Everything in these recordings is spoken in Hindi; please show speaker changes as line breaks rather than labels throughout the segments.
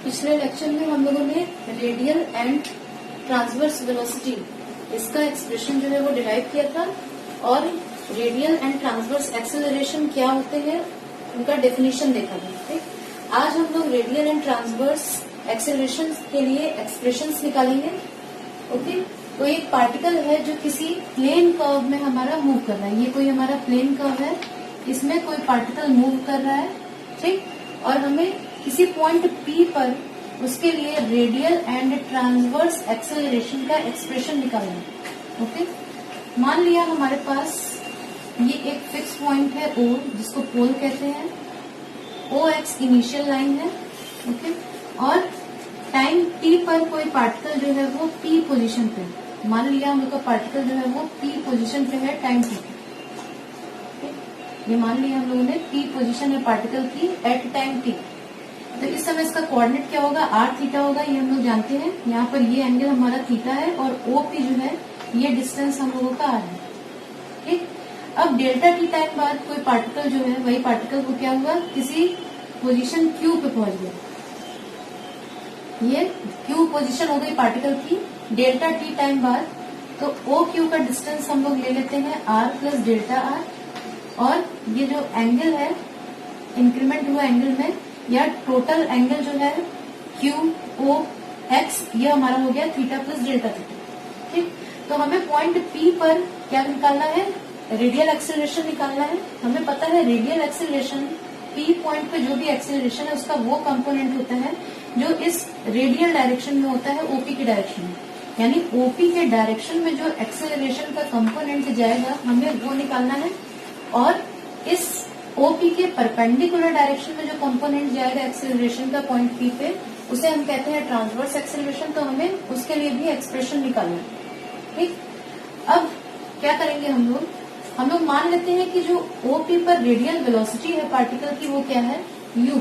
पिछले लेक्चर में हम लोगों ने रेडियल एंड ट्रांसवर्स वेलोसिटी इसका एक्सप्रेशन जो है वो डिराइव किया था और रेडियल एंड ट्रांसवर्स एक्सेलरेशन क्या होते हैं उनका डेफिनेशन देखा था। ठीक, आज हम लोग रेडियल एंड ट्रांसवर्स एक्सेलरेशन के लिए एक्सप्रेशंस निकालेंगे। ओके, तो एक पार्टिकल है जो किसी प्लेन कर्व में हमारा मूव कर रहा है। ये कोई हमारा प्लेन कर्व है, इसमें कोई पार्टिकल मूव कर रहा है। ठीक, और हमें किसी पॉइंट P पर उसके लिए रेडियल एंड ट्रांसवर्स एक्सेलरेशन का एक्सप्रेशन निकालना है। ओके, मान लिया हमारे पास ये एक फिक्स पॉइंट है O, जिसको पोल कहते हैं। OX इनिशियल लाइन है। ओके, और टाइम T पर कोई पार्टिकल जो है वो P पोजीशन पे है। मान लिया हम लोग का पार्टिकल जो है वो P पोजीशन पे है टाइम T पे। ये मान लिया हम लोगों ने P पोजीशन है पार्टिकल की एट टाइम T। तो इस समय इसका कोऑर्डिनेट क्या होगा, आर थीटा होगा, ये हम लोग जानते हैं। यहाँ पर ये एंगल हमारा थीटा है और OP जो है ये डिस्टेंस हम लोगों का आर है। ठीक, अब डेल्टा T टाइम बाद कोई पार्टिकल जो है वही पार्टिकल को क्या हुआ, किसी पोजीशन Q पे पहुंच गया। ये Q पोजीशन हो गई पार्टिकल की डेल्टा T टाइम बाद। तो OQ का डिस्टेंस हम लोग ले लेते हैं R प्लस डेल्टा R, और ये जो एंगल है इंक्रीमेंट हुआ एंगल में, या टोटल एंगल जो है QOX ये हमारा हो गया थीटा प्लस डेल्टा थीटा। ठीक, तो हमें पॉइंट P पर क्या निकालना है, रेडियल एक्सेलरेशन निकालना है। हमें पता है रेडियल एक्सेलरेशन P पॉइंट पे जो भी एक्सेलरेशन है उसका वो कंपोनेंट होता है जो इस रेडियल डायरेक्शन में होता है OP की डायरेक्शन में। यानी OP के डायरेक्शन में जो एक्सेलरेशन का कंपोनेंट जाएगा हमें वो निकालना है, और इस OP के परपेंडिकुलर डायरेक्शन में जो कंपोनेंट जाएगा एक्सेलरेशन का पॉइंट P पे, उसे हम कहते हैं ट्रांसवर्स एक्सेलरेशन। तो हमें उसके लिए भी एक्सप्रेशन निकालना है। ठीक, अब क्या करेंगे हम लोग मान लेते हैं कि जो OP पर रेडियल वेलोसिटी है पार्टिकल की वो क्या है, u।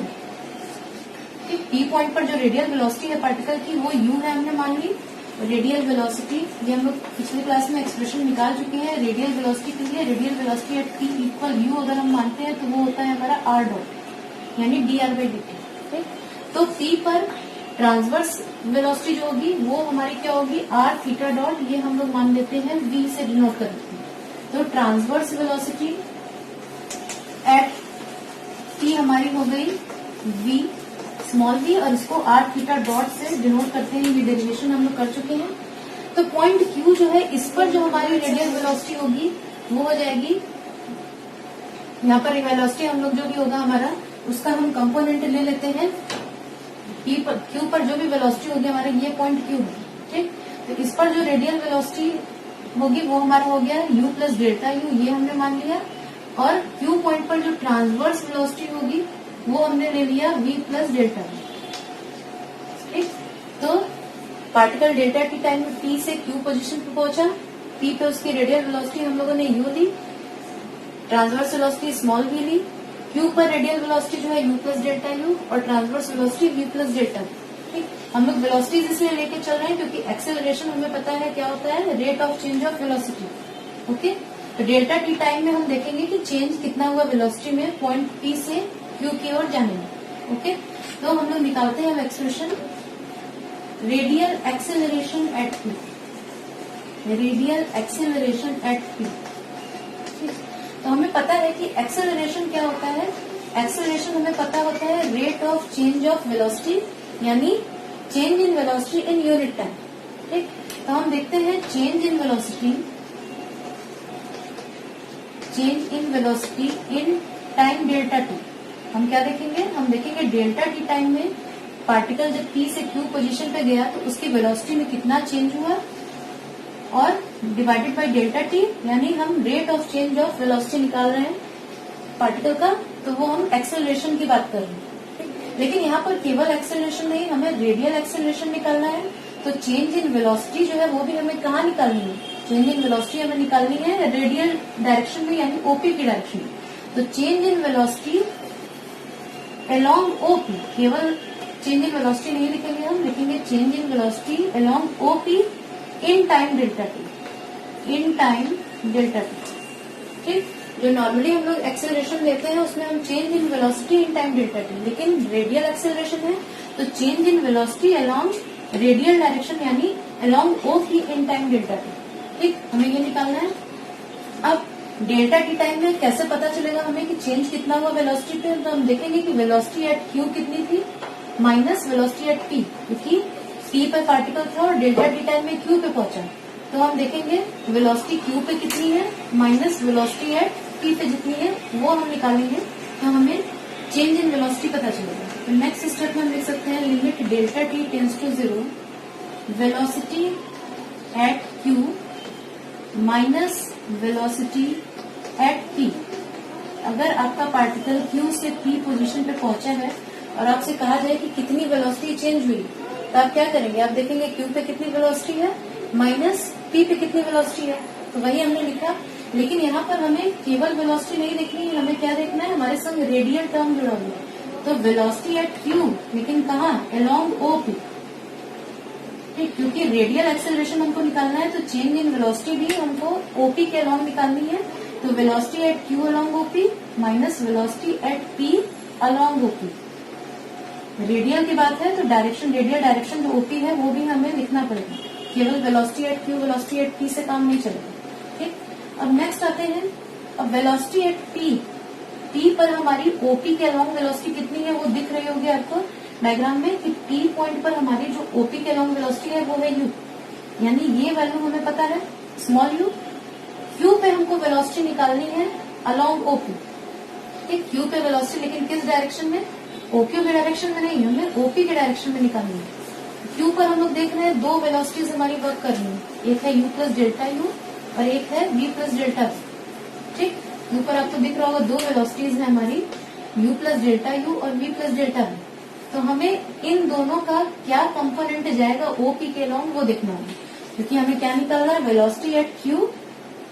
ठीक, P पॉइंट पर जो रेडियल वेलोसिटी है पार्टिकल की वो u है, हमने मान ली। रेडियल वेलोसिटी ये हम लोग पिछले क्लास में एक्सप्रेशन निकाल चुके हैं। रेडियल वेलोसिटी के लिए radial velocity at P equal u अगर हम मानते हैं तो वो होता है हमारा r डॉट, यानी dr/dt। ठीक, तो P पर ट्रांसवर्स वेलोसिटी जो होगी वो हमारी क्या होगी, r थीटा डॉट, ये हम लोग मान लेते हैं v से डिनोट कर देते हैं। तो ट्रांसवर्स वेलोसिटी एट P हमारी हो गई v स्मॉल v, और इसको r थीटा डॉट से डिनोट करते हैं। ये डेरिवेशन हम लोग कर चुके हैं। तो पॉइंट Q जो है इस पर जो हमारी रेडियल वेलोसिटी होगी वो हो जाएगी, यहाँ पर वेलोसिटी हम लोग जो भी होगा हमारा उसका हम कंपोनेंट ले लेते हैं। Q पर जो भी वेलोसिटी होगी हमारा ये पॉइंट Q है। ठीक, तो इस पर जो रेडियल वेलोसिटी होगी वो हमारा हो गया u प्लस डेल्टा u, ये हमने मान लिया। और Q पॉइंट पर जो ट्रांसवर्स वेलोसिटी होगी वो हमने ले लिया v प्लस डेल्टा v। ठीक, तो पार्टिकल डेल्टा T टाइम में P से Q पोजीशन पे पहुंचा। P पे उसकी रेडियल वेलोसिटी हम लोगों ने u ली, ट्रांसवर्स वेलोसिटी स्मॉल v ली। Q पर रेडियल वेलोसिटी जो है u प्लस डेल्टा u और transverse velocity v plus delta v। ठीक, हम लोग वेलोसिटीज इसलिए लेके चल रहे हैं क्योंकि एक्सेलरेशन हमें पता है क्या होता है, rate of change of velocity. Okay, तो डेल्टा T टाइम में हम देखेंगे कि चेंज कितना हुआ वेलोसिटी में पॉइंट P से Q की ओर जाने में। ओके, तो हम लोग निकालते हैं expression radial acceleration eight P। Radial acceleration eight P। तो हमें पता है कि एक्सेलरेशन क्या होता है, एक्सेलरेशन हमें पता होता है rate of change of velocity, यानी change in velocity in unit time. ठीक, तो हम देखते हैं change in velocity in time delta T। हम क्या देखेंगे, हम देखेंगे डेल्टा T टाइम में पार्टिकल जब P से Q पोजीशन पे गया तो उसकी वेलोसिटी में कितना चेंज हुआ, और डिवाइडेड बाय डेल्टा T, यानी हम rate of change of velocity निकाल रहे हैं पार्टिकल का, तो वो हम एक्सेलरेशन की बात कर रहे हैं। लेकिन यहाँ पर केवल एक्सेलरेशन नहीं, हमें रेडियल एक्सेलरेशन निकालना है। तो चेंज इन वेलोसिटी जो है वो भी हमें कहाँ निकालनी है, चेंज इन वेलोसिटी हमें निकालनी है रेडियल डायरेक्शन में, यानी OP की डायरेक्शन में। तो change in velocity along OP, केवल चेंज इन वेलोसिटी नहीं लिखेंगे, हम लिखेंगे change in velocity along OP in time delta T, in time delta T। ठीक, जो नॉर्मली हम लोग एक्सेलरेशन लेते हैं उसमें हम change in velocity in time delta T, लेकिन रेडियल एक्सेलरेशन है तो change in velocity along radial direction यानी along O P in time delta T. ठीक, हमें ये निकालना है। अब डेल्टा टी टाइम में कैसे पता चलेगा हमें कि चेंज कितना हुआ वेलोसिटी पे, तो हम देखेंगे कि वेलोसिटी एट क्यू कितनी थी माइनस वेलोसिटी एट पी, क्योंकि पी पे पार्टिकल था और डेल्टा टी टाइम में क्यू पे पहुंचा। तो हम देखेंगे वेलोसिटी क्यू पे कितनी है माइनस वेलोसिटी एट पी पे जितनी है वो हम निकालेंगे, तो हमें चेंज इन वेलोसिटी पता चलेगा। तो नेक्स्ट स्टेप में हम लिख सकते हैं limit delta T tends to 0 velocity at Q minus velocity at P. अगर आपका पार्टिकल क्यू से पी पोजीशन पे पहुंचा है और आपसे कहा जाए कि कितनी वेलोसिटी चेंज हुई, तो आप क्या करेंगे, आप देखेंगे क्यू पे कितनी वेलोसिटी है माइनस पी पे कितनी वेलोसिटी है, तो वही हमने लिखा। लेकिन यहाँ पर हमें केवल वेलोसिटी नहीं देखनी है, हमें क्या देखना है, हमारे संग रेडियल टर्म जुड़ा हुआ है। तो वेलोसिटी एट क्यू, लेकिन कहाँ, अलोंग ओ पी। ठीक, क्योंकि रेडियल एक्सेलरेशन हमको निकालना है, तो चेंज इन वेलोसिटी भी हमको ओपी के अलोंग निकालनी है। तो velocity at Q along OP minus velocity at P along OP. Radial की बात है तो डायरेक्शन, रेडियल डायरेक्शन जो ओपी है वो भी हमें लिखना पड़ेगा, केवल velocity at Q velocity at P से काम नहीं चलेगा। ठीक, अब नेक्स्ट आते हैं, अब वेलोसिटी एट पी, पी पर हमारी ओपी के अलोंग वेलोसिटी कितनी है वो दिख रही होगी आपको डायग्राम में कि पी पॉइंट पर हमारी जो ओपी के अलोंग वेलोसिटी है वो है यू, यानी ये वैल्यू हमें पता है स्मॉल यू। क्यू पे हमको वेलोसिटी निकालनी है अलोंग ओपी। ठीक, क्यू पे वेलोसिटी, लेकिन किस डायरेक्शन में, ओक्यू के डायरेक्शन में नहीं, हमें ओपी के डायरेक्शन में निकालनी है। क्यू पर हम लोग देख रहे हैं दो वेलोसिटीज हमारी वर्क कर रही है, एक है यू प्लस डेल्टा यू और एक है वी प्लस डेल्टा वी। ठीक, यू पर आपको दिख रहा होगा दो वेलोसिटीज है हमारी, यू प्लस डेल्टा यू और वी प्लस डेल्टा वी। तो हमें इन दोनों का क्या कंपोनेंट जाएगा ओपी के अलोंग वो देखना होगा, क्योंकि हमें क्या निकालना है, वेलोसिटी एट क्यू।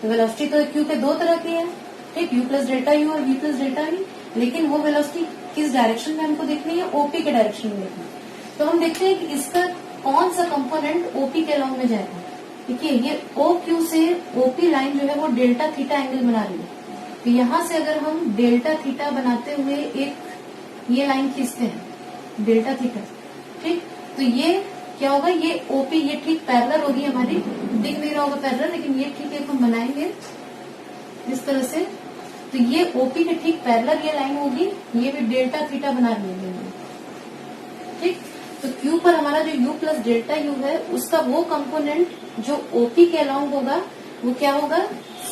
तो वेलोसिटी तो क्यू के दो तरह की है, ठीक, यू प्लस डेल्टा यू और वी प्लस डेल्टा वी, लेकिन वो वेलोसिटी किस डायरेक्शन में हमको देखनी है, ओपी के डायरेक्शन में देखनी है। तो हम देखते हैं कि इसका कौन सा कंपोनेंट ओपी के अलोंग में जाएगा। देखिए ये ओ क्यू से ओपी लाइन जो है वो डेल्टा थीटा एंगल बना रही है। तो यहाँ से अगर हम डेल्टा थीटा बनाते हुए एक ये लाइन खींचते हैं डेल्टा थीटा, ठीक, तो ये क्या होगा, ये ओपी ये ठीक पैरेलल होगी हमारी, दिख नहीं रहा होगा पैरेलल, लेकिन ये ठीक एक हम बनाएंगे इस तरह से। तो ये ओपी के ठीक पैरेलल ये लाइन होगी, ये भी डेल्टा थीटा बना रही है। ठीक, तो क्यू पर हमारा जो यू प्लस डेल्टा यू है उसका वो कंपोनेंट जो ओपी के अलोंग होगा वो क्या होगा,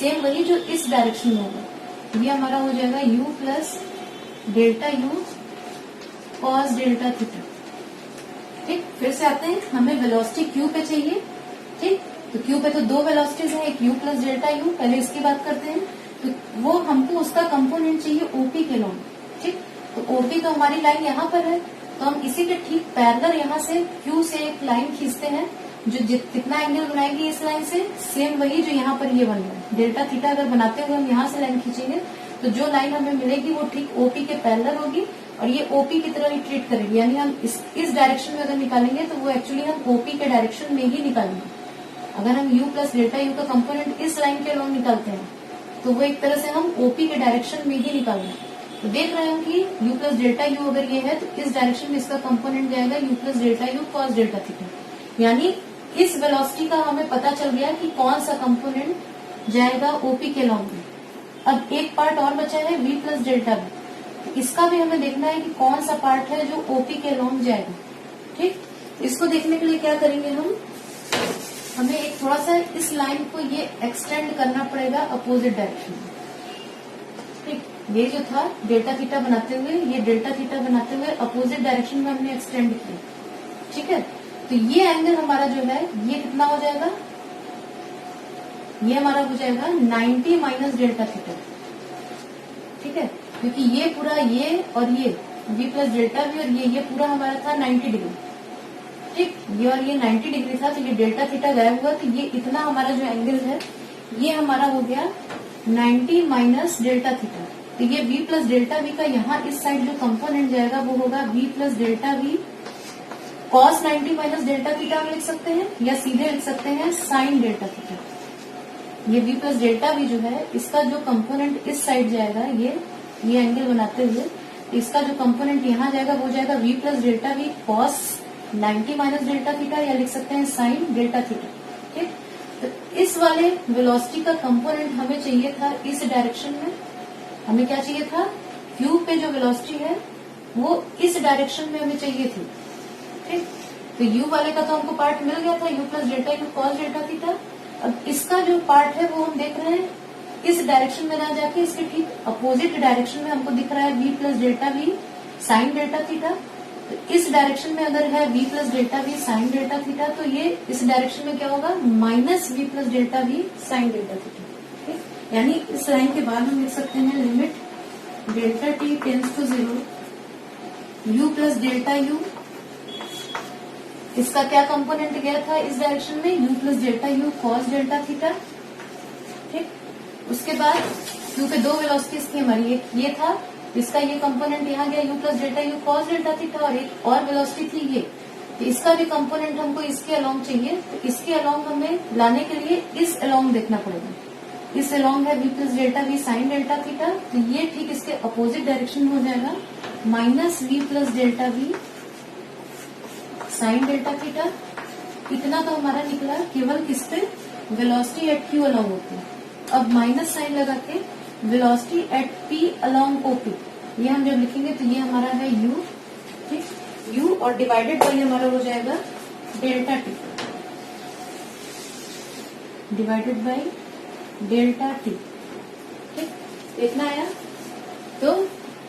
सेम वही जो इस डायरेक्शन में होगा। ये हमारा हो जाएगा you plus delta u cos delta theta. ठीक, फिर से आते हैं, हमें वेलोसिटी क्यू पे चाहिए। ठीक, तो क्यू पे तो दो वेलोसिटीज है, एक यू प्लस डेल्टा यू, पहले इसकी बात करते हैं। तो वो हमको उसका कंपोनेंट चाहिए ओपी के अलोंग। ठीक, तो ओपी तो हमारी लाइन यहाँ पर है, तो हम इसी के ठीक पैरेलल यहाँ से क्यू से एक लाइन खींचते हैं जो कितना एंगल बनाएगी इस लाइन से, सेम वही जो यहाँ पर ये बन रहा है डेल्टा थीटा। अगर बनाते हुए हम यहाँ से लाइन खींचेंगे तो जो लाइन हमें मिलेगी वो ठीक ओपी के पैरेलल होगी और ये ओपी की तरह ही ट्रीट करेगी, यानी हम इस डायरेक्शन में अगर निकालेंगे तो वो एक्चुअली हम ओपी के डायरेक्शन में ही निकालेंगे। अगर हम यू प्लस डेल्टा यू का कंपोनेंट इस लाइन के अलोंग निकालते हैं तो वो एक तरह से हम ओपी के डायरेक्शन में ही निकालेंगे। तो देख रहे हो कि यू प्लस डेल्टा यू अगर ये है तो इस डायरेक्शन में इसका कंपोनेंट जाएगा you plus delta u cos delta theta, यानी इस वेलोसिटी का हमें पता चल गया कि कौन सा कंपोनेंट जाएगा ओपी के अलोंग में। अब एक पार्ट और बचा है वी प्लस डेल्टा वी, तो इसका भी हमें देखना है कि कौन सा पार्ट है जो ओपी के अलोंग जाएगा। ठीक, इसको देखने के लिए क्या करेंगे हमें एक थोड़ा सा इस लाइन को ये एक्सटेंड करना पड़ेगा अपोजिट डायरेक्शन में। ठीक, ये जो था डेल्टा थीटा बनाते हुए, ये डेल्टा थीटा बनाते हुए अपोजिट डायरेक्शन में हमने एक्सटेंड किया। ठीक है, तो ये एंगल हमारा जो है ये कितना हो जाएगा, ये हमारा हो जाएगा 90 माइनस डेल्टा थीटा। ठीक है, क्योंकि ये पूरा ये और ये वी प्लस डेल्टा वी और ये पूरा हमारा था 90 डिग्री। ठीक, ये और ये 90 डिग्री था, तो ये डेल्टा थीटा गायब हुआ, तो ये इतना हमारा जो एंगल है ये हमारा हो गया 90 माइनस डेल्टा थीटा। तो ये v प्लस डेल्टा वी का यहाँ इस साइड जो कंपोनेंट जाएगा वो होगा v plus delta we cos 90 minus delta theta हम लिख सकते हैं, या सीधे लिख सकते हैं साइन डेल्टा थीटा। ये v प्लस डेल्टा वी जो है इसका जो कंपोनेंट इस साइड जाएगा ये एंगल बनाते हुए, इसका जो कंपोनेंट यहाँ जाएगा वो जाएगा v plus delta we cos 90 minus delta theta, या लिख सकते हैं साइन डेल्टा थीटा। ठीक, तो इस वाले वेलोसिटी का कंपोनेंट हमें चाहिए था इस डायरेक्शन में। हमें क्या चाहिए था, क्यू पे जो वेलोसिटी है वो इस डायरेक्शन में हमें चाहिए थी। ठीक, तो u वाले का तो हमको पार्ट मिल गया था, u plus delta u cos delta theta. अब इसका जो पार्ट है वो हम देख रहे हैं इस डायरेक्शन में ना जाके इसके ठीक अपोजिट डायरेक्शन में हमको दिख रहा है v plus delta v sine delta theta. तो इस डायरेक्शन में अगर है v plus delta v sine delta theta, तो ये इस डायरेक्शन में क्या होगा, minus v plus delta v sine delta theta. ठीक, यानी इस लाइन के बाद हम लिख सकते हैं limit delta T tends to 0 u plus delta u, इसका क्या कंपोनेंट गया था इस डायरेक्शन में, u plus delta u cos delta theta. ठीक, उसके बाद क्यू पे दो वेलोसिटीज थी हमारी, एक ये था, इसका ये कंपोनेंट यहाँ गया u plus delta u cos delta theta, और एक और वेलोसिटी थी ये, तो इसका भी कंपोनेंट हमको इसके अलोंग चाहिए। तो इसके अलोंग हमें लाने के लिए इस अलोंग देखना पड़ेगा। इस अलोंग है v plus delta v sine delta theta, तो ये ठीक इसके अपोजिट डायरेक्शन में हो जाएगा minus v plus delta v sine delta theta. इतना तो हमारा निकला केवल किस पे, वेलोसिटी एट क्यू अलोंग होती है। अब माइनस साइन लगा के velocity at P along OP, ये हम जब लिखेंगे तो ये हमारा है u। ठीक, u और डिवाइडेड बाई हमारा हो जाएगा delta t, divided by delta T. ठीक, इतना आया। तो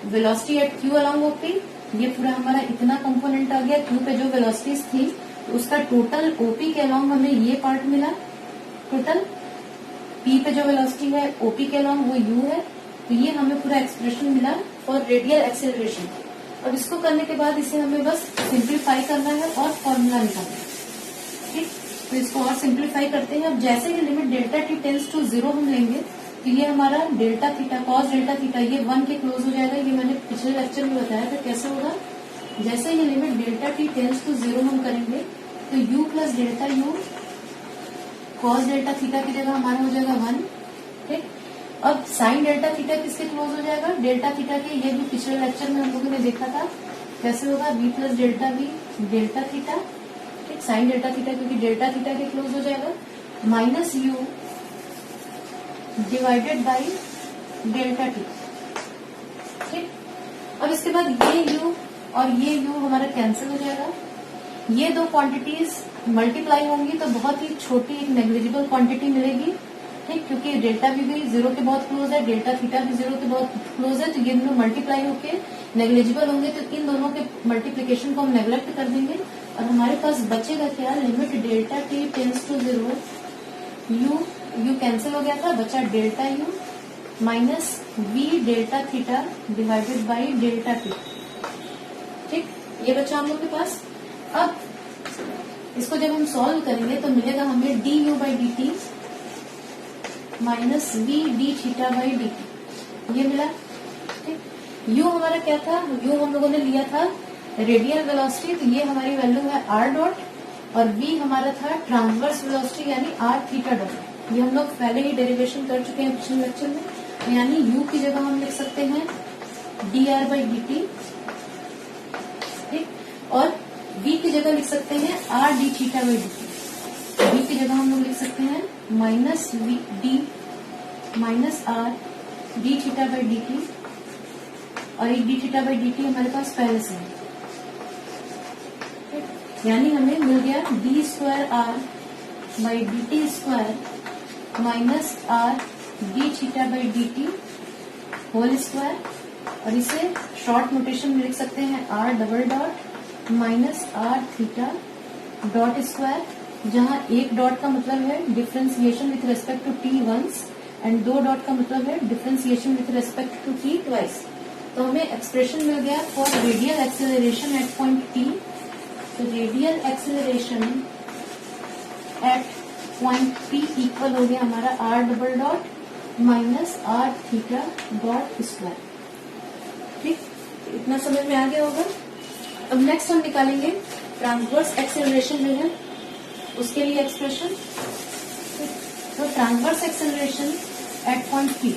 velocity at Q along OP, ये पूरा हमारा इतना कंपोनेंट आ गया। क्यू पे जो वेलोसिटीज थी तो उसका टोटल ओपी के अलोंग हमें ये पार्ट मिला, टोटल पी पे जो वेलोसिटी है ओपी के अलोंग वो u है, तो ये हमें पूरा एक्सप्रेशन मिला फॉर रेडियल एक्सेलरेशन। अब इसको करने के बाद इसे हमें बस सिंप्लीफाई करना है और फॉर्मूला निकालना है। ठीक, तो इसको और सिंप्लीफाई करते हैं। अब जैसे ही limit delta T tends to 0 हम लेंगे तो ये हमारा delta theta cos delta theta ये 1 के क्लोज हो जाएगा। ये मैंने पिछले लेक्चर में बताया था कैसे होगा। जैसे ये limit delta T tends to 0 हम करेंगे तो u plus delta u cos delta theta की जगह हमारा हो जाएगा 1। ठीक, अब साइन डेल्टा थीटा किसके क्लोज हो जाएगा, डेल्टा थीटा के। ये भी पिछले लेक्चर में हम लोगों ने देखा था कैसे होगा, v plus delta we delta theta. ठीक, साइन डेल्टा थीटा क्योंकि डेल्टा थीटा के क्लोज हो जाएगा, minus u divided by delta T. ठीक, अब इसके बाद ये u और ये u हमारा कैंसिल हो जाएगा। ये दो क्वांटिटीज मल्टीप्लाई होंगी तो बहुत ही छोटी एक नेग्लिजिबल क्वांटिटी मिलेगी। ठीक, क्योंकि डेल्टा भी 0 के बहुत क्लोज है, डेल्टा थीटा भी 0 के बहुत क्लोज है, तो ये दोनों मल्टीप्लाई होके नेग्लिजिबल होंगे। तो इन दोनों के मल्टीप्लीकेशन को हम नेग्लेक्ट कर देंगे और हमारे पास बचेगा क्या, limit delta T tends to 0, u cancel हो गया था, बचा delta u minus v delta theta divided by delta T. ठीक, ये बचा हम लोग के पास। अब इसको जब हम सॉल्व करेंगे तो मिलेगा हमें du by d T minus v D theta by d T, ये मिला। ठीक, u हमारा क्या था, u हम लोगों ने लिया था रेडियल वेलोसिटी, तो ये हमारी वैल्यू है r डॉट, और v हमारा था ट्रांसवर्स वेलोसिटी यानी r थीटा डॉट। ये हम लोग पहले ही डेरिवेशन कर चुके हैं पिछले लेक्चर में। यानी u की जगह हम लिख सकते हैं dr बाई डी टी। ठीक, और v की जगह लिख सकते हैं r d theta by d t. v की जगह हम लोग लिख सकते हैं minus d minus r d theta by d t, और एक d theta by d t हमारे पास पहले से है। यानी हमें मिल गया d square r by d t square minus r d theta by d t whole square, और इसे शॉर्ट नोटेशन में लिख सकते हैं r double dot minus R theta dot square, जहाँ एक डॉट का मतलब है differentiation with respect to T once and दो डॉट का मतलब है differentiation with respect to T twice. तो हमें एक्सप्रेशन मिल गया for radial acceleration at point T. तो radial acceleration at point P equal हो गया हमारा R double dot minus R theta dot square. ठीक, इतना समझ में आ गया होगा। अब नेक्स्ट हम निकालेंगे ट्रांसवर्स एक्सेलरेशन जो है उसके लिए एक्सप्रेशन। तो transverse acceleration at point P,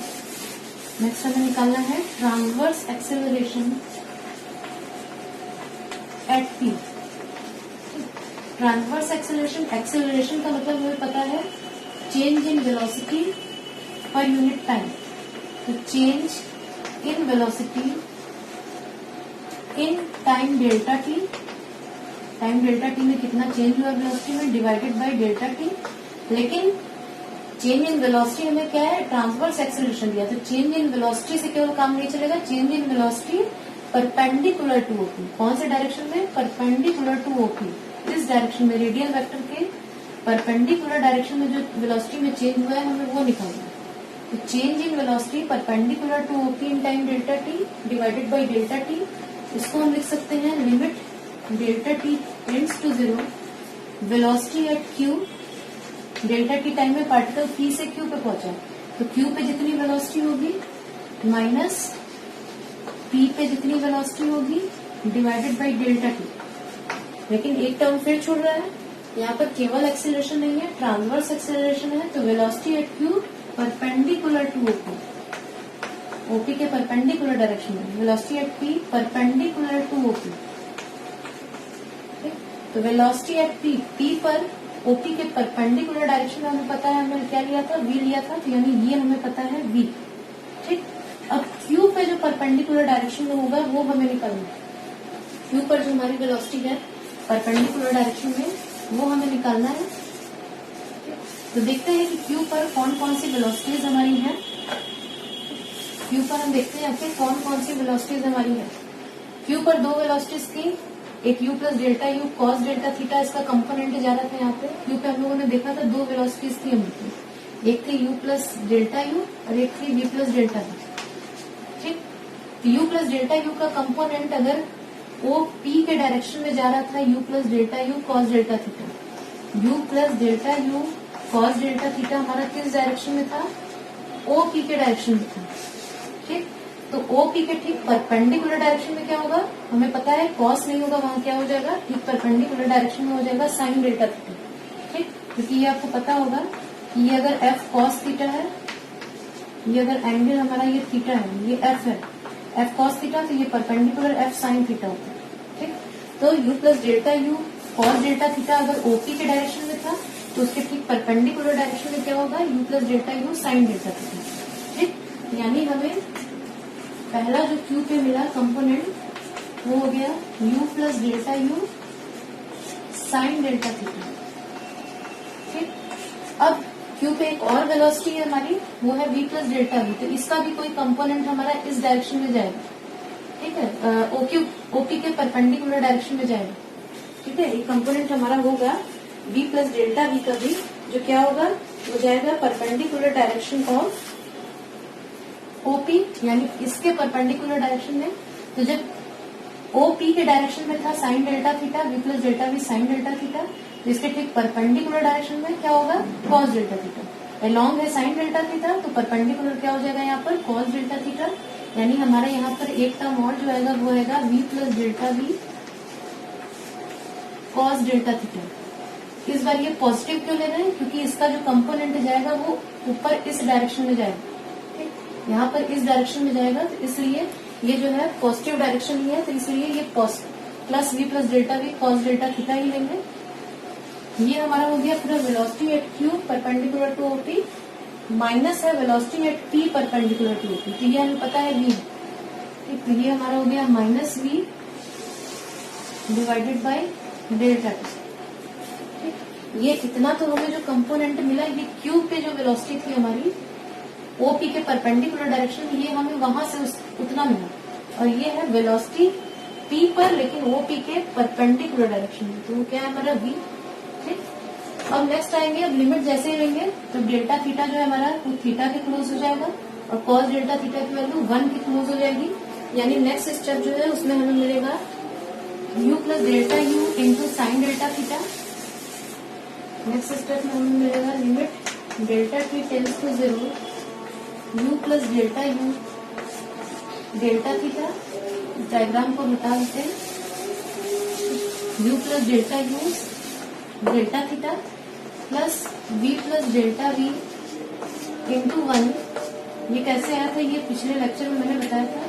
next हमें निकालना है transverse acceleration at P. Transverse acceleration का मतलब हमें पता है change in velocity per unit time. तो change in velocity in time delta T, time delta T में कितना चेंज हुआ वेलोसिटी में, डिवाइडेड बाय डेल्टा टी। लेकिन चेंज इन वेलोसिटी हमें क्या है, ट्रांसवर्स एक्सेलरेशन दिया, तो चेंज इन वेलोसिटी से केवल काम नहीं चलेगा, change in velocity perpendicular to OP. कौन से डायरेक्शन में, परपेंडिकुलर टू ओपी, इस डायरेक्शन में रेडियल वेक्टर के परपेंडिकुलर डायरेक्शन में जो वेलोसिटी में चेंज हुआ है हमें वो निकालना है। तो change in velocity perpendicular to OP in time delta t divided by delta t, इसको हम लिख सकते हैं limit delta T tends to 0, velocity at Q, delta T time में पार्टिकल पी से क्यू पे पहुंचा, तो क्यू पे जितनी वेलोसिटी होगी माइनस पी पे जितनी वेलोसिटी होगी डिवाइडेड बाय डेल्टा टी। लेकिन एक टर्म फिर छूट रहा है, यहाँ पर केवल एक्सेलरेशन नहीं है, ट्रांसवर्स एक्सेलरेशन है। तो velocity at Q perpendicular to OP, OP के परपेंडिकुलर डायरेक्शन में, velocity at P perpendicular to OP. तो वेलोसिटी एट पी, पी पर ओपी के परपेंडिकुलर डायरेक्शन में हमें पता है, हमने क्या लिया था, वी लिया था, तो यानी ये हमें पता है वी। ठीक, अब क्यू पे जो परपेंडिकुलर डायरेक्शन में होगा वो हमें निकालना है। क्यू पर जो हमारी वेलोसिटी है परपेंडिकुलर डायरेक्शन में, वो हमें निकालना है। तो देखते हैं कि क्यू पर कौन कौन सी वेलोसिटीज हमारी हैं। क्यू पर हम देखते हैं कि कौन कौन सी वेलोसिटीज हमारी है। क्यू पर दो वेलोसिटीज थी, एक you plus delta u cos delta theta, इसका कंपोनेंट जा रहा था यहाँ पे। क्यू पे हम लोगों ने देखा था दो वेलोसिटीज थी हमको, एक थी यू प्लस डेल्टा यू और एक थी वी प्लस डेल्टा वी। ठीक, तो यू प्लस डेल्टा यू का कंपोनेंट अगर ओ पी के डायरेक्शन में जा रहा था, you plus delta u cos delta theta, you plus delta u cos delta theta हमारा किस डायरेक्शन में था, ओ पी के डायरेक्शन में था। ठीक, तो ओ पी के ठीक परपेंडिकुलर डायरेक्शन में क्या होगा, हमें पता है कॉस नहीं होगा, वहां क्या हो जाएगा, ठीक परपेंडिकुलर डायरेक्शन में हो जाएगा साइन डेल्टा थीटा। ठीक, क्योंकि ये आपको पता होगा कि ये अगर एफ कॉस थीटा है, ये अगर एंगल हमारा ये थीटा है, ये एफ है, एफ कॉस थीटा, तो ये परपेंडिकुलर एफ साइन थीटा होता है। ठीक, तो you plus delta u cos delta theta अगर ओपी के डायरेक्शन में था, तो उसके ठीक परपेंडिकुलर डायरेक्शन में क्या होगा, you plus delta you sign delta theta. ठीक, यानी हमें पहला जो क्यू पे मिला कंपोनेंट वो हो गया you plus delta you sign delta theta. ठीक, अब क्यू पे एक और वेलोसिटी है हमारी, वो है वी प्लस डेल्टा वी, तो इसका भी कोई कंपोनेंट हमारा इस डायरेक्शन में जाएगा। ठीक है, ओपी के परपेंडिकुलर डायरेक्शन में जाएगा। ठीक है, एक कंपोनेंट हमारा होगा वी प्लस डेल्टा वी का भी, जो क्या होगा, वो जाएगा परपेंडिकुलर डायरेक्शन ऑफ ओपी, यानी इसके परपेंडिकुलर डायरेक्शन में। तो जब ओपी के डायरेक्शन में था sine delta theta, v plus delta v sine delta theta, तो इसके ठीक परपेंडिकुलर डायरेक्शन में क्या होगा, कॉस डेल्टा थीटा। अलोंग है साइन डेल्टा थीटा, तो परपेंडिकुलर क्या हो जाएगा यहाँ पर, कॉस डेल्टा थीटा। यानी हमारा यहाँ पर एक टर्म और जो आएगा वो आएगा v plus delta we cos delta theta. इस बार ये पॉजिटिव क्यों ले रहे हैं, क्योंकि इसका जो कंपोनेंट जाएगा वो ऊपर इस डायरेक्शन में जाएगा। ठीक, यहाँ पर इस डायरेक्शन में जाएगा, तो इसलिए ये जो है पॉजिटिव डायरेक्शन ही है, तो इसलिए ये plus we plus delta we cos delta theta ही लेंगे। ये हमारा हो गया पूरा velocity at Q perpendicular to OP, minus है velocity at P perpendicular to OP, तो ये हमें पता है वी। ठीक, तो ये हमारा हो गया minus v divided by delta t. ये इतना तो हमें जो कंपोनेंट मिला, ये क्यू पे जो वेलोसिटी थी हमारी ओपी के परपेंडिकुलर डायरेक्शन में, ये हमें वहां से उतना मिला, और ये है वेलोसिटी पी पर लेकिन ओपी के परपेंडिकुलर डायरेक्शन में, तो वो क्या है हमारा वी। ठीक, अब नेक्स्ट आएंगे, अब लिमिट जैसे ही लेंगे तो डेल्टा थीटा जो है हमारा वो थीटा के क्लोज हो जाएगा, और कॉस डेल्टा थीटा की वैल्यू 1 के क्लोज हो जाएगी। यानी नेक्स्ट स्टेप जो है उसमें हमें मिलेगा u plus delta u into sine delta theta. Next step में हमें मिलेगा limit delta T tends to 0 u plus delta u delta theta. Diagram को हटा देते हैं, u plus delta u delta theta plus we plus delta v into 1 ये कैसे आया था, ये पिछले लेक्चर में मैंने बताया था।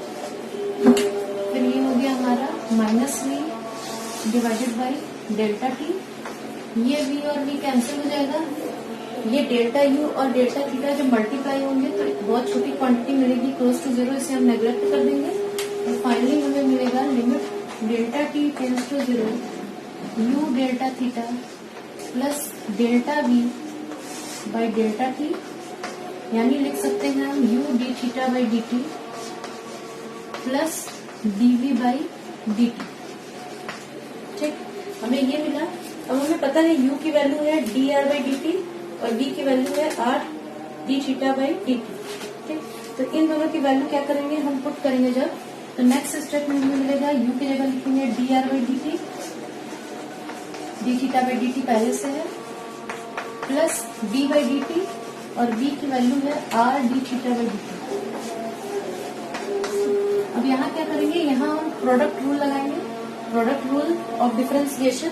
फिर ये हो गया हमारा -v divided by delta t, ये v और v कैंसिल हो जाएगा, ये डेल्टा u और डेल्टा थीटा जब मल्टीप्लाई होंगे तो एक बहुत छोटी क्वांटिटी मिलेगी क्लोज टू जीरो, इसे हम नेग्लेक्ट कर देंगे और फाइनली हमें मिलेगा limit delta T tends to zero u delta theta plus delta v by delta t, यानी लिख सकते हैं हम u d theta by d t plus dv by d t. ठीक, हमें ये मिला। अब हमें पता है u की वैल्यू है dr बाई डी टी और d की वैल्यू है r d theta by d t. ठीक, तो इन दोनों की वैल्यू क्या करेंगे, हम पुट करेंगे जब, तो नेक्स्ट स्टेप में हमें मिलेगा u की जगह लिखेंगे dr by d t, d theta by d T पहले से है, plus d by d t और v की वैल्यू है r d theta by d T. अब यहाँ क्या करेंगे, यहाँ हम प्रोडक्ट रूल लगाएंगे, प्रोडक्ट रूल ऑफ डिफरेंशिएशन,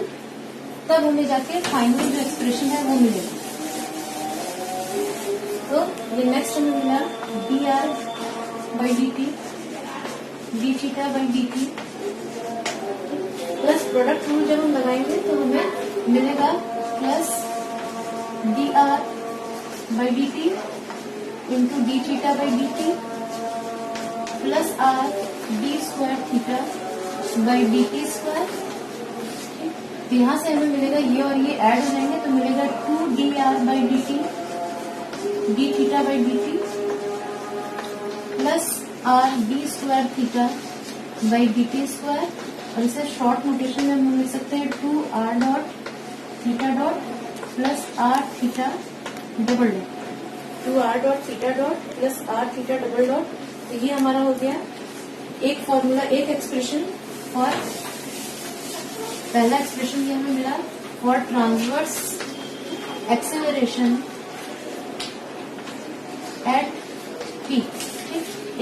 तब हमें जाके फाइनल जो एक्सप्रेशन है वो मिलेगा। तो ये नेक्स्ट हमें मिला D R by d t d theta by d t plus product rule जब हम लगाएंगे तो हमें मिलेगा plus D R by d T into D theta by d t plus R D square theta by d t square. तो यहाँ से हमें मिलेगा ये और ये ऐड हो जाएंगे तो मिलेगा 2dr by d t d theta by d t plus R D square theta by d t square, और इसे शॉर्ट नोटेशन में हम लिख सकते हैं 2r dot theta dot plus r theta double dot, 2r dot theta dot plus r theta double dot. तो ये हमारा हो गया एक फॉर्मूला, एक एक्सप्रेशन। और पहला एक्सप्रेशन ये हमें मिला for transverse acceleration at P.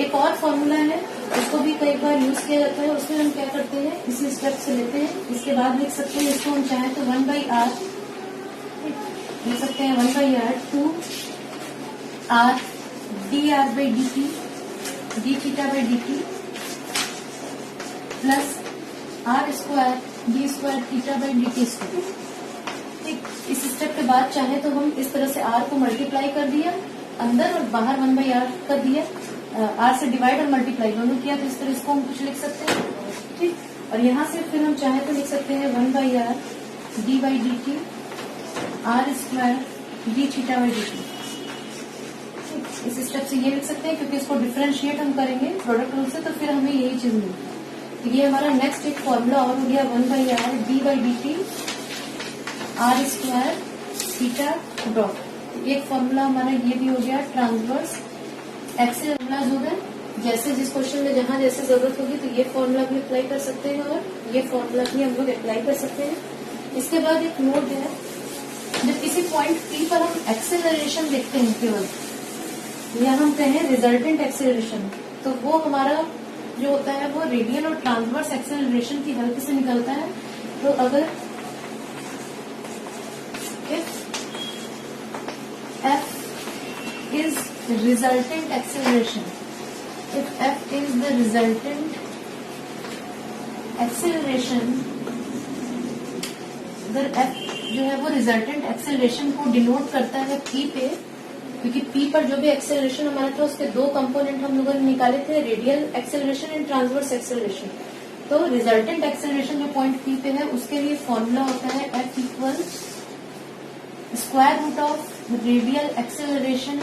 एक और फॉर्मूला है, उसको भी कई बार यूज किया जाता है, उसमें हम क्या करते हैं, इसी स्टेप से लेते हैं, इसके बाद लिख सकते हैं इसको हम चाहें तो 1/r लिख सकते हैं, 1/r 2r dr by d t d theta by d t plus r square d square theta by d t square. ठीक, इस स्टेप के बाद चाहे तो हम इस तरह से r को मल्टीप्लाई कर दिया अंदर और बाहर 1/r कर दिया, r से डिवाइड और मल्टीप्लाई दोनों किया, तो इस तरह इसको हम कुछ लिख सकते हैं। ठीक, और यहाँ से फिर हम चाहे तो लिख सकते हैं 1/r D by d T R square D theta by d T. इस स्टेप से ये लिख सकते हैं क्योंकि इसको डिफरेंशिएट हम करेंगे प्रोडक्ट रूल से, तो फिर हमें यही चीज मिलेगी। तो ये हमारा नेक्स्ट एक फॉर्मूला और हो गया 1/r D by d T R square theta dot. एक फॉर्मूला हमारा ये भी हो गया ट्रांसवर्स एक्सेल हो गए, जैसे जिस क्वेश्चन में जहां जैसे जरूरत होगी तो ये फॉर्मूला भी अप्लाई कर सकते हैं और ये फॉर्मूला भी हम लोग अप्लाई कर सकते हैं। इसके बाद एक नोट है, जब किसी पॉइंट पी पर हम एक्सेलरेशन देखते हैं केवल, या हम कहें रिजल्टेंट एक्सेलरेशन, तो वो हमारा जो होता है वो रेडियल और ट्रांसवर्स एक्सेलरेशन की हेल्प से निकलता है। तो अगर f is resultant acceleration, if f is the resultant acceleration, अगर f जो है वो रिजल्टेंट एक्सेलरेशन को डिनोट करता है p पे, क्योंकि p पर जो भी एक्सेलरेशन हमारा था उसके दो कंपोनेंट हम लोगों ने निकाले थे, radial acceleration and transverse acceleration. तो रिजल्टेंट एक्सेलरेशन जो पॉइंट p पे है उसके लिए फॉर्मूला होता है f equal square root of radial acceleration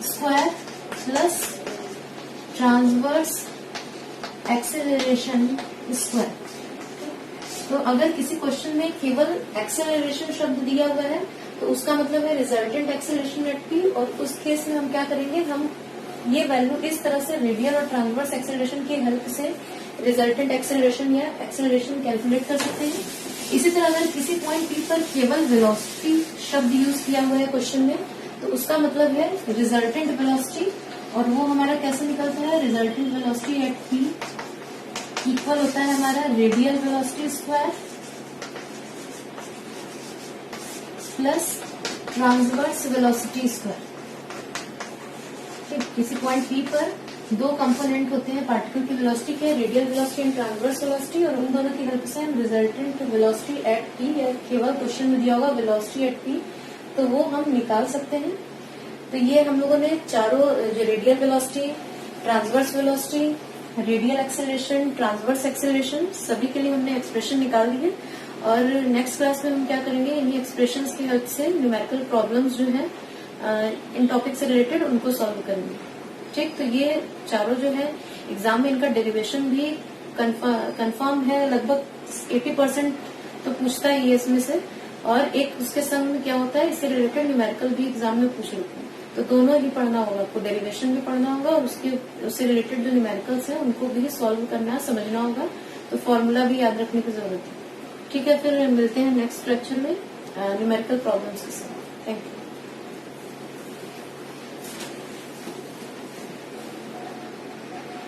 square plus transverse acceleration square. तो अगर किसी क्वेश्चन में केवल एक्सेलरेशन शब्द दिया हुआ है तो उसका मतलब है रिजल्टेंट एक्सेलरेशन एट पी, और उस केस में हम क्या करेंगे, हम ये वैल्यू इस तरह से रेडियल और ट्रांसवर्स एक्सेलरेशन की हेल्प से रिजल्टेंट एक्सेलरेशन या एक्सेलरेशन कैलकुलेट कर सकते हैं। इसी तरह अगर किसी पॉइंट पी पर केवल वेलोसिटी शब्द यूज किया हुआ है क्वेश्चन में, तो उसका मतलब है रिजल्टेंट वेलोसिटी, और वो हमारा कैसे निकलता है, resultant velocity at P equal होता है हमारा radial velocity square plus transverse velocity square. किसी पॉइंट पी पर दो कंपोनेंट होते हैं पार्टिकल की वेलोसिटी के, radial velocity and transverse velocity, और उन दोनों की हेल्प से हम रिजल्टेंट वेलोसिटी एट पी, या केवल क्वेश्चन में दिया होगा वेलोसिटी एट पी, तो वो हम निकाल सकते हैं। तो ये हम लोगों ने चारों, जो radial velocity, transverse velocity, radial acceleration, transverse acceleration, सभी के लिए हमने एक्सप्रेशन निकाल दी है। और नेक्स्ट क्लास में हम क्या करेंगे, इन्हीं एक्सप्रेशंस की हेल्प से न्यूमेरिकल प्रॉब्लम्स जो है इन टॉपिक से रिलेटेड उनको सॉल्व करेंगे। ठीक, तो ये चारों जो है एग्जाम में इनका डेरिवेशन भी कंफर्म है, लगभग 80% तो पूछता ही है इसमें से, और एक उसके संग में क्या होता है, इससे रिलेटेड न्यूमेरिकल भी एग्जाम में पूछ लेते हैं। तो दोनों ही पढ़ना होगा आपको, डेरिवेशन भी पढ़ना होगा और उससे रिलेटेड जो न्यूमेरिकल्स है उनको भी सॉल्व करना, समझना होगा। तो फॉर्मूला भी याद रखने की जरूरत है। ठीक है, फिर मिलते हैं नेक्स्ट लेक्चर में न्यूमेरिकल प्रॉब्लम्स के साथ। Thank you.